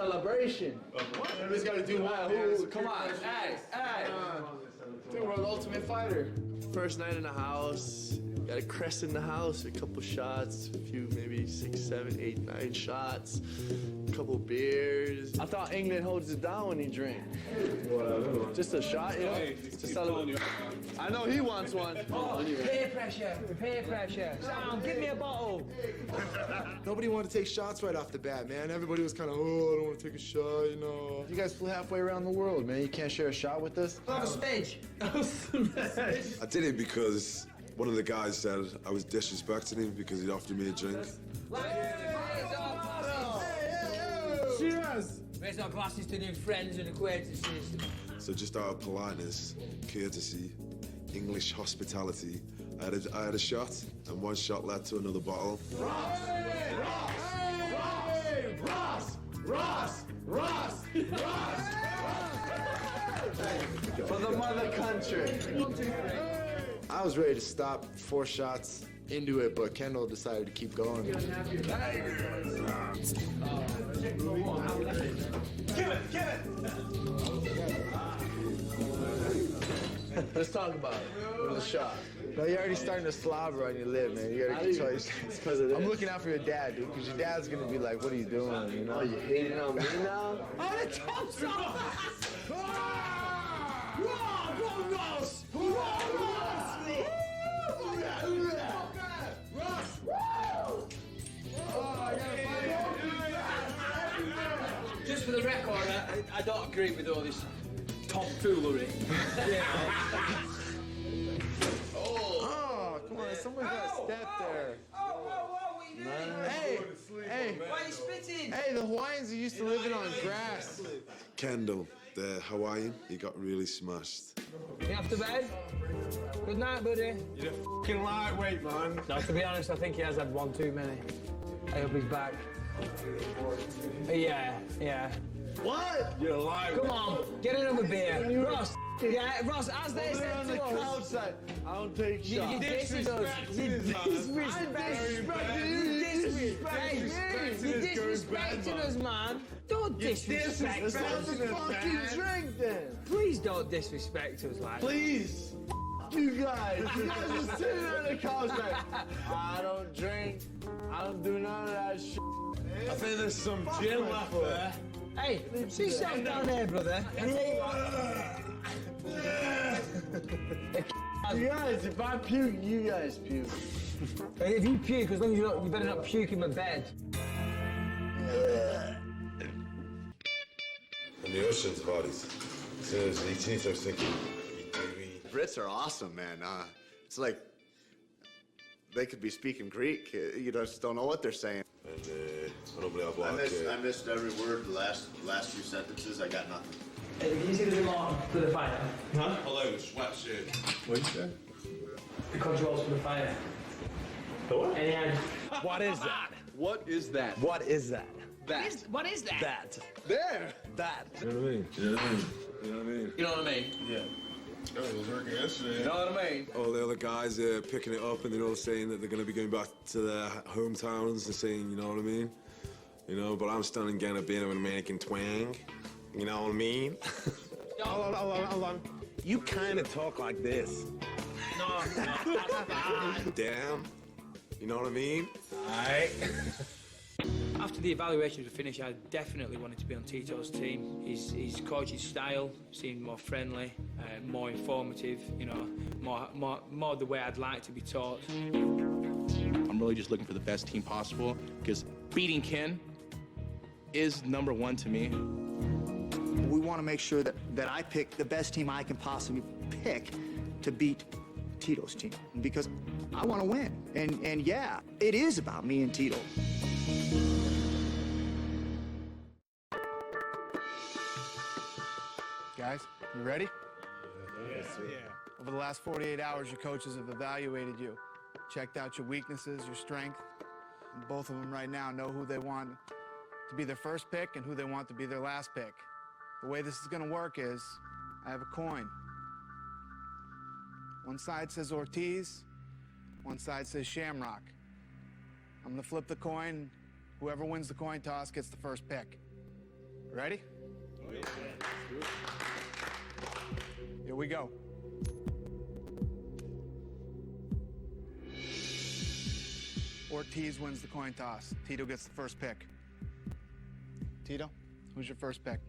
celebration. Everybody's got to do one. Come on, hey. Dude, we're the ultimate fighter. First night in the house, got a crest in the house, a couple shots, a few, maybe 6, 7, 8, 9 shots, a couple beers. I thought England holds it down when he drink. Just a shot, you know? To celebrate. I know he wants one. Peer pressure. Sound, give me a bottle. Nobody wanted to take shots right off the bat, man. Everybody was kind of, oh, I don't want to take a shot, you know. You guys flew halfway around the world, man. You can't share a shot with us? Have a stage. I did it because one of the guys said I was disrespecting him because he'd offered me a drink. Cheers! Raise our glasses to new friends and acquaintances. So just out of politeness, courtesy, English hospitality, I had a shot, and one shot led to another bottle. Ross! For the mother country. I was ready to stop 4 shots into it, but Kendall decided to keep going. Let's talk about it. With a shot. No, you're already starting to slobber on your lip, man. You gotta control yourself. I'm looking out for your dad, dude, because your dad's gonna be like, what are you doing, you know? Oh, you hating on me now? Oh, the top's off! Just for the record, I don't agree with all this tomfoolery. Oh, come on, someone's got a step there. Whoa, what are you doing? Hey! Why are you spitting? Hey, the Hawaiians are used to living on grass. Kendall, the Hawaiian, he got really smashed. You off to bed? Good night, buddy. You're a fucking lightweight, man. No, to be honest, I think he has had one too many. I hope he's back. Yeah. What? You're a lightweight. Come on, get another beer. Ross, Ross, as they said On the to us. crowd side. I don't take You shots. disrespect us. You disrespecting us, man. Don't disrespect us. Have a fucking drink then. Please don't disrespect us like that. Please. You guys are sitting on the couch like, I don't drink. I don't do none of that shit. I think there's some gin left there. Hey, see yourself down there, brother. You guys, if I puke, you guys puke. If you puke, as long as you better not puke in my bed. And the ocean's bodies. So I was thinking, Brits are awesome, man. It's like they could be speaking Greek. You just don't know what they're saying. I missed every word. The last few sentences, I got nothing. Hey, can you see the remote for the fire? Huh? Hello, sweatshirt. What'd you say? The controls for the fire. The what? And What is that? What is that? What is that? That. what is that? That. There. That. You know what I mean? You know what I mean? You know what I mean? You know what I mean? Yeah. I was working yesterday. You know what I mean? All the other guys are picking it up and they're all saying that they're going to be going back to their hometowns and saying, you know what I mean? You know, but I'm still getting a bit of an American twang. You know what I mean? Hold on. You kind of talk like this. No. Damn. You know what I mean? Alright. After the evaluation was finished, I definitely wanted to be on Tito's team. His coaching style seemed more friendly, more informative, you know, more the way I'd like to be taught. I'm really just looking for the best team possible because beating Ken is #1 to me. We want to make sure that I pick the best team I can possibly pick to beat Tito's team because I want to win. And yeah, it is about me and Tito. Guys, you ready? Yeah. Over the last 48 hours, your coaches have evaluated you, checked out your weaknesses, your strength. And both of them right now know who they want to be their first pick and who they want to be their last pick. The way this is going to work is I have a coin. One side says Ortiz, one side says Shamrock. I'm going to flip the coin. Whoever wins the coin toss gets the first pick. Ready? Here we go. Ortiz wins the coin toss. Tito gets the first pick. Tito, who's your first pick?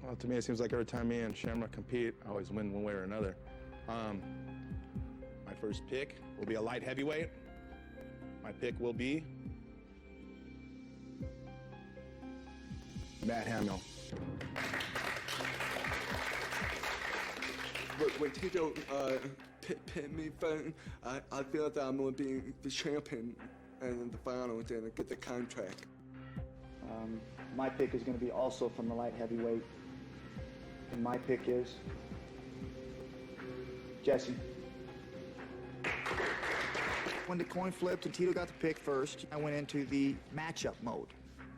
Well, to me, it seems like every time me and Shamrock compete, I always win one way or another. My first pick will be a light heavyweight. My pick will be Matt Hamill. When Tito picked me first, I feel that I'm going to be the champion in the finals and get the contract. My pick is going to be also from the light heavyweight. And my pick is Jesse. When the coin flipped and Tito got the pick first, I went into the matchup mode.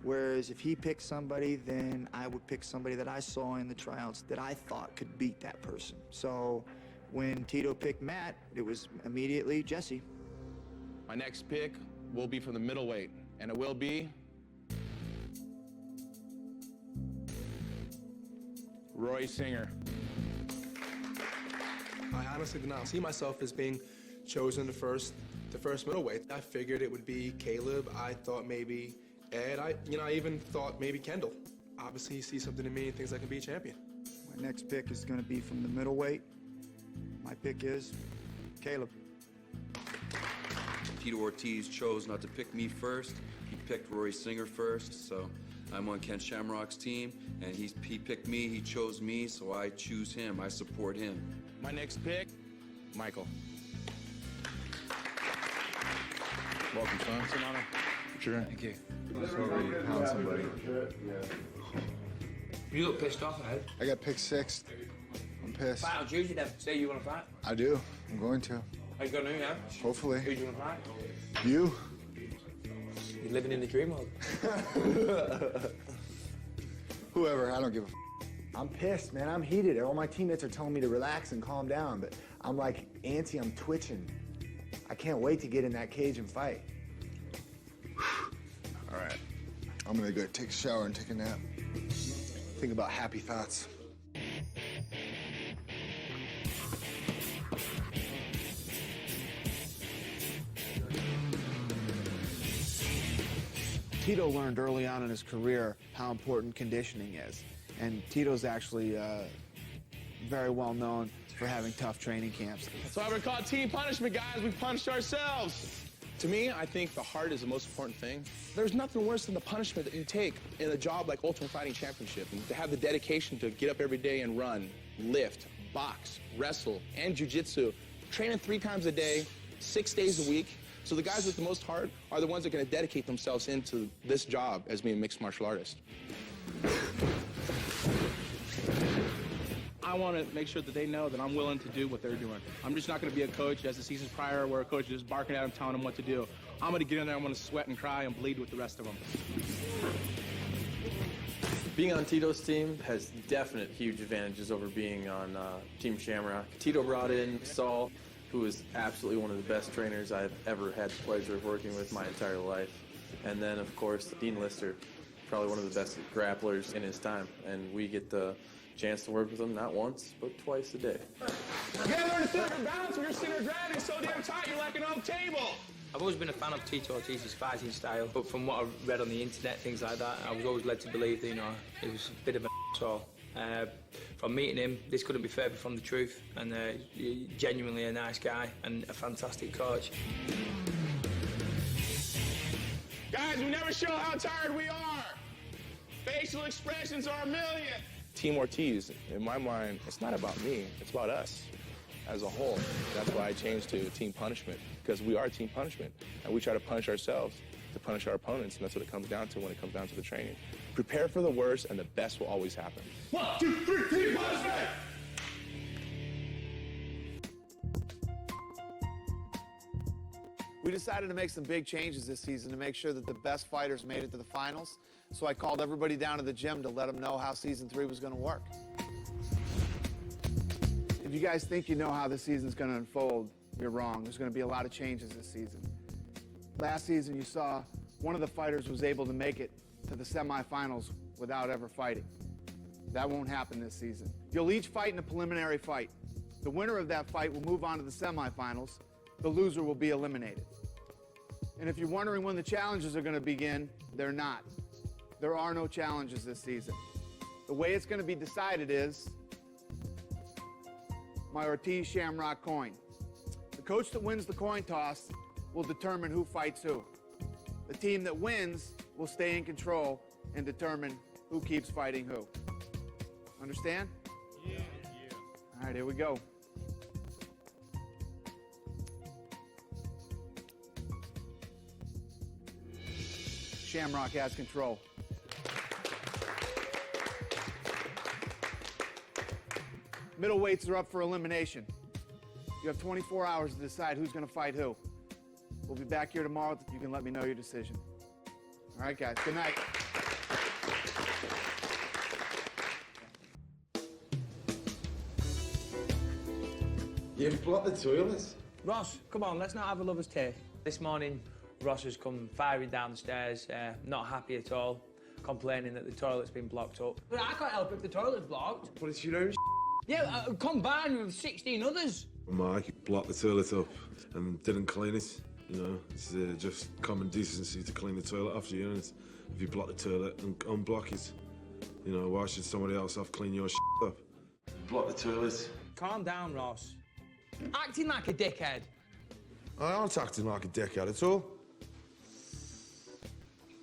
Whereas if he picked somebody, then I would pick somebody that I saw in the tryouts that I thought could beat that person. So when Tito picked Matt, it was immediately Jesse. My next pick will be from the middleweight, and it will be Roy Singer. I honestly did not see myself as being chosen the first middleweight. I figured it would be Caleb. I thought maybe Ed. I even thought maybe Kendall. Obviously, he sees something in me and thinks I can be a champion. My next pick is going to be from the middleweight. My pick is Caleb. Tito Ortiz chose not to pick me first. He picked Roy Singer first, so I'm on Ken Shamrock's team, and he picked me, he chose me, so I choose him, I support him. My next pick, Michael. Welcome, son. It's an honor. Sure. Thank you. Pound somebody. You look pissed off, Ed. I got picked sixth. I'm pissed. Fight on Tuesday then. Say you want to fight. I do. I'm going to. Are you going to, yeah? Hopefully. Who do you want to fight? You? You're living in the dream world. Whoever. I don't give a f. I'm pissed, man. I'm heated. All my teammates are telling me to relax and calm down, but I'm like antsy. I'm twitching. I can't wait to get in that cage and fight. All right. I'm gonna go take a shower and take a nap. Think about happy thoughts. Tito learned early on in his career how important conditioning is. And Tito's actually very well known for having tough training camps. That's why we're called team punishment, guys. We punished ourselves. To me, I think the heart is the most important thing. There's nothing worse than the punishment that you take in a job like Ultimate Fighting Championship. And to have the dedication to get up every day and run, lift, box, wrestle, and jiu-jitsu, training 3 times a day, 6 days a week. So the guys with the most heart are the ones that are going to dedicate themselves into this job as being a mixed martial artist. I want to make sure that they know that I'm willing to do what they're doing. I'm just not going to be a coach as the seasons prior where a coach is just barking at them, telling them what to do. I'm going to get in there, I'm going to sweat and cry and bleed with the rest of them. Being on Tito's team has definite huge advantages over being on Team Shamrock. Tito brought in Saul, who is absolutely one of the best trainers I've ever had the pleasure of working with my entire life. And then, of course, Dean Lister, probably one of the best grapplers in his time. And we get the chance to work with him not once, but twice a day. You gotta learn to sit your balance when you're sitting there grinding so damn tight you're like an old table. I've always been a fan of Tito Ortiz's fighting style, but from what I've read on the internet, things like that, I was always led to believe that, he was a bit of an asshole. From meeting him, this couldn't be further from the truth, and genuinely a nice guy and a fantastic coach. Guys, we never show how tired we are. Facial expressions are a million. Team Ortiz, in my mind, it's not about me, it's about us as a whole. That's why I changed to Team Punishment, because we are Team Punishment, and we try to punish ourselves to punish our opponents, and that's what it comes down to when it comes down to the training. Prepare for the worst, and the best will always happen. 1, 2, 3, Team Punishment! We decided to make some big changes this season to make sure that the best fighters made it to the finals. So I called everybody down to the gym to let them know how season 3 was going to work. If you guys think you know how the season's going to unfold, you're wrong. There's going to be a lot of changes this season. Last season, you saw one of the fighters was able to make it to the semifinals without ever fighting. That won't happen this season. You'll each fight in a preliminary fight. The winner of that fight will move on to the semifinals. The loser will be eliminated. And if you're wondering when the challenges are going to begin, they're not. There are no challenges this season. The way it's going to be decided is my Ortiz Shamrock coin. The coach that wins the coin toss will determine who fights who. The team that wins will stay in control and determine who keeps fighting who. Understand? Yeah. All right, here we go. Shamrock has control. Middleweights are up for elimination. You have 24 hours to decide who's going to fight who. We'll be back here tomorrow. You can let me know your decision. All right, guys. Good night. You've blocked the toilets. Ross, come on, let's not have a lover's take. This morning, Ross has come firing down the stairs, not happy at all, complaining that the toilet's been blocked up. But I can't help if the toilet's blocked. But it's your own Yeah, combined with 16 others. Mike blocked the toilet up and didn't clean it. You know, it's just common decency to clean the toilet after you. And if you block the toilet and unblock it, you know, why should somebody else have to clean your up? Block the toilet. Calm down, Ross. Acting like a dickhead. I aren't acting like a dickhead at all.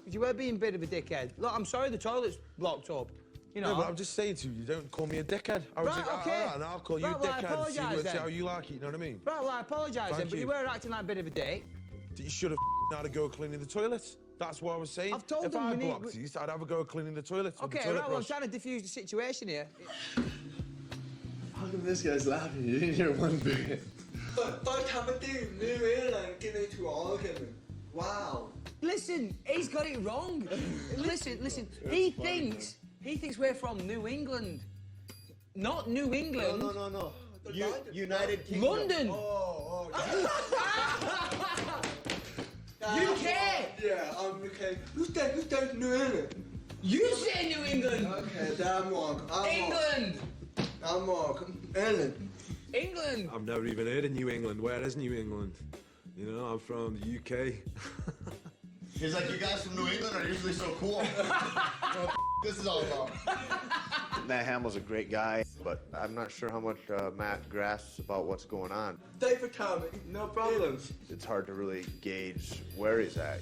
You were being a bit of a dickhead. Look, I'm sorry the toilet's blocked up. You know. No, but I'm just saying to you, don't call me a dickhead. Right, okay. All right, and I'll call you a dickhead and see how you like it, you know what I mean? Right, well, I apologise then, but you were acting like a bit of a dick. You should have had a go cleaning the toilets. That's what I was saying. I've told if them I we need... blocked it, I'd have a go cleaning the toilets. Okay, the toilet right, well, I'm brush. trying to diffuse the situation here. How come this guy's laughing? You didn't hear one bit. ตอนทำมาตีนี่เว้ยหลังกินในถั่วอ๋อกัน Wow. Listen, he's got it wrong. Listen. He thinks we're from New England. Not New England. No. United Kingdom. London. Oh. UK. Yeah, I'm UK. Who's that New England? You say New England. Okay, I'm wrong. England. I'm wrong. England. I've never even heard of New England. Where is New England? You know, I'm from the UK. He's like, you guys from New England are usually so cool. What this is all about? Matt Hamill's a great guy, but I'm not sure how much Matt grasps about what's going on. Thanks for coming. No problem. It's hard to really gauge where he's at.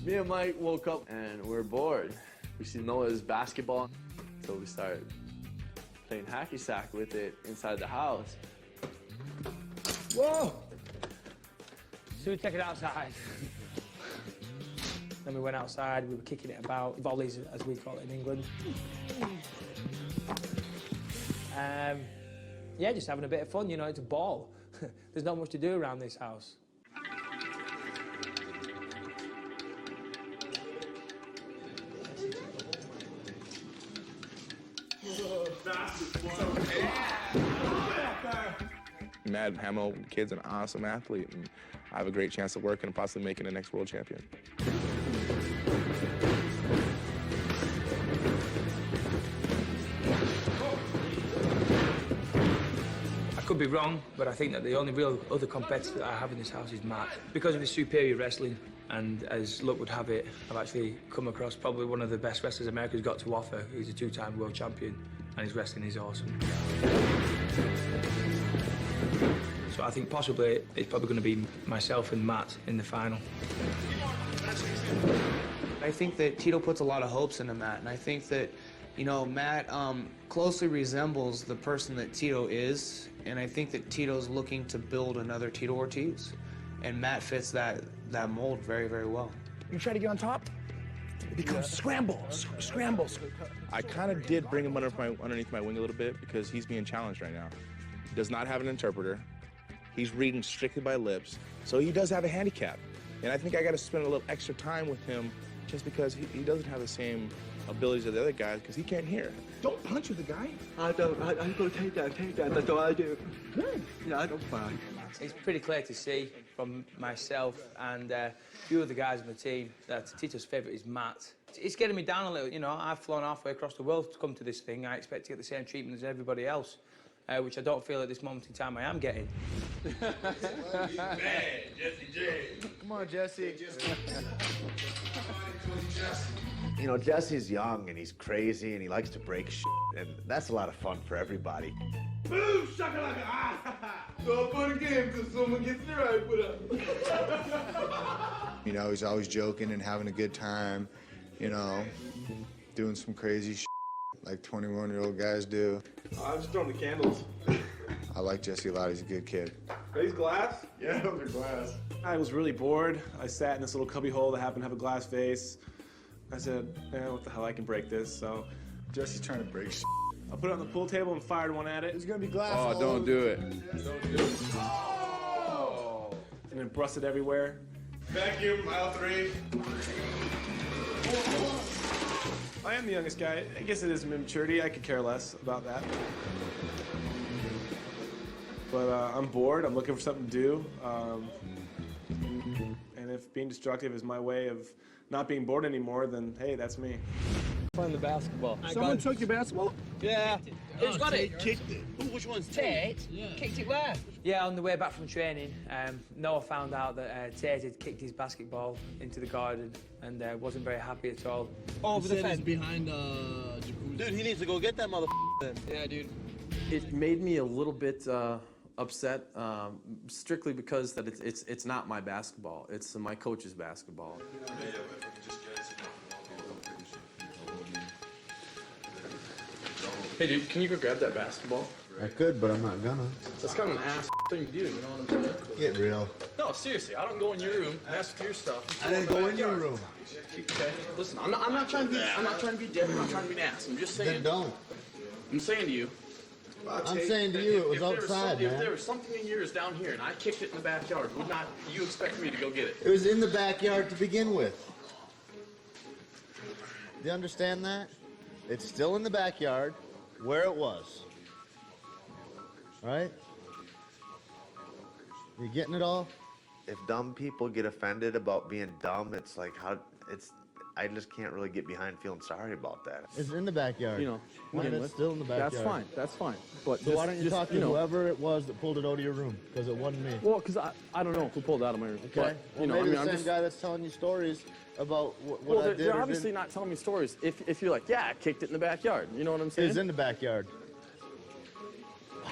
Me and Mike woke up and we're bored. We see Noah's basketball, so we started playing hacky sack with it inside the house. Whoa! So we took it outside. Then we went outside, we were kicking it about, volleys as we call it in England. Yeah, just having a bit of fun, you know, it's a ball. There's not much to do around this house. Matt Hamill, the kid's an awesome athlete, and I have a great chance of working and possibly making the next world champion. I could be wrong, but I think that the only real other competitor that I have in this house is Matt. Because of his superior wrestling, and as luck would have it, I've actually come across probably one of the best wrestlers America's got to offer. He's a two-time world champion, and his wrestling is awesome. So I think possibly it's probably going to be myself and Matt in the final. I think that Tito puts a lot of hopes into Matt, and I think that, you know, Matt closely resembles the person that Tito is, and I think that Tito's looking to build another Tito Ortiz, and Matt fits that mold very, very well. You try to get on top? It becomes scramble. I kind of did bring him underneath my wing a little bit because he's being challenged right now. He does not have an interpreter. He's reading strictly by lips, so he does have a handicap. And I think I got to spend a little extra time with him just because he doesn't have the same abilities as the other guys because he can't hear. Don't punch with the guy. I don't. I go take that. That's all I do. Yeah, I don't fight. It's pretty clear to see from myself and a few of the guys on the team that Tito's favourite is Matt. It's getting me down a little, you know. I've flown halfway across the world to come to this thing. I expect to get the same treatment as everybody else, which I don't feel at this moment in time I am getting. Man, Jesse J. Come on, Jesse. You know, Jesse's young and he's crazy and he likes to break shit, and that's a lot of fun for everybody. Boom, shakalaka, ah! Go for the game till someone gets the right foot up. You know, he's always joking and having a good time, you know, doing some crazy shit like 21-year-old guys do. I'm just throwing the candles. I like Jesse a lot. He's a good kid. Are these glass? Yeah, those are glass. I was really bored. I sat in this little cubby hole that happened to have a glass face. I said, what the hell, I can break this, so. Jesse's trying to break shit. I put it on the pool table and fired one at it. There's gonna be glass Oh, all don't over. do it. Don't do it. Oh. And then busted everywhere. Vacuum, aisle 3. I am the youngest guy. I guess it is immaturity. I could care less about that. But I'm bored. I'm looking for something to do. And if being destructive is my way of not being bored anymore, then hey, that's me. Playing the basketball. Someone took your basketball? Yeah. Who's got it? Kicked it. Which one's Tate? Yeah. Kicked it where? Yeah, on the way back from training, Noah found out that Tate had kicked his basketball into the garden and wasn't very happy at all. Over the fence behind jacuzzi. Dude, he needs to go get that then. Yeah, dude. It made me a little bit upset, strictly because that it's not my basketball. It's my coach's basketball. Hey, dude, can you go grab that basketball? I could, but I'm not gonna. That's kind of an ass thing to do, you know what I'm saying? Get real. No, seriously, I don't go in your room, mess with your stuff. I didn't go in your room. Okay, listen, I'm not trying to be, I'm not trying to be dick, I'm not trying to be an ass. I'm just saying. Then don't. I'm saying to you. I'm saying to you, it was outside, If man. there was something in yours down here and I kicked it in the backyard, would not you expect me to go get it? It was in the backyard to begin with. Do you understand that? It's still in the backyard where it was. Right? You getting it all? If dumb people get offended about being dumb, it's like I just can't really get behind feeling sorry about that. It's in the backyard. You know, and it's still in the backyard. That's fine. That's fine. But so why don't you talk to whoever it was that pulled it out of your room? Because it wasn't me. Well, because I don't know who pulled it out of my room. Okay. But, you know, maybe I mean, the same guy that's telling you stories about what I did. They're or obviously didn't. not telling me stories. If you're like, yeah, I kicked it in the backyard. You know what I'm saying? It's in the backyard. Wow.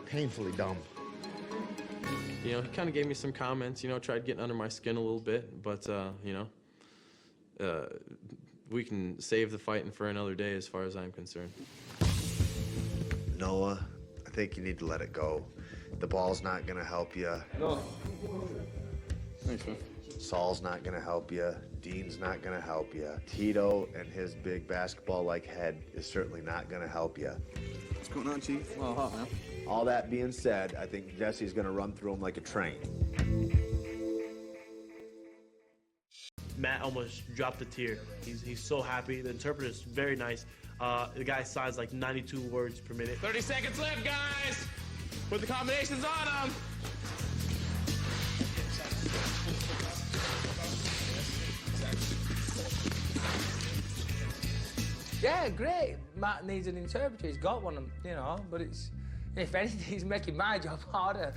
Painfully dumb. You know, he kind of gave me some comments, you know, tried getting under my skin a little bit, but, you know, we can save the fighting for another day as far as I'm concerned. Noah, I think you need to let it go. The ball's not going to help you. No. Thanks, man. Saul's not going to help you. Dean's not going to help you. Tito and his big basketball-like head is certainly not going to help you. What's going on, Chief? Well, hot, man. All that being said, I think Jesse's going to run through him like a train. Matt almost dropped a tear. He's so happy. The interpreter's very nice. The guy signs like 92 words per minute. 30 seconds left, guys. Put the combinations on them. Yeah, great. Matt needs an interpreter. He's got one, you know, but it's, if anything, he's making my job harder.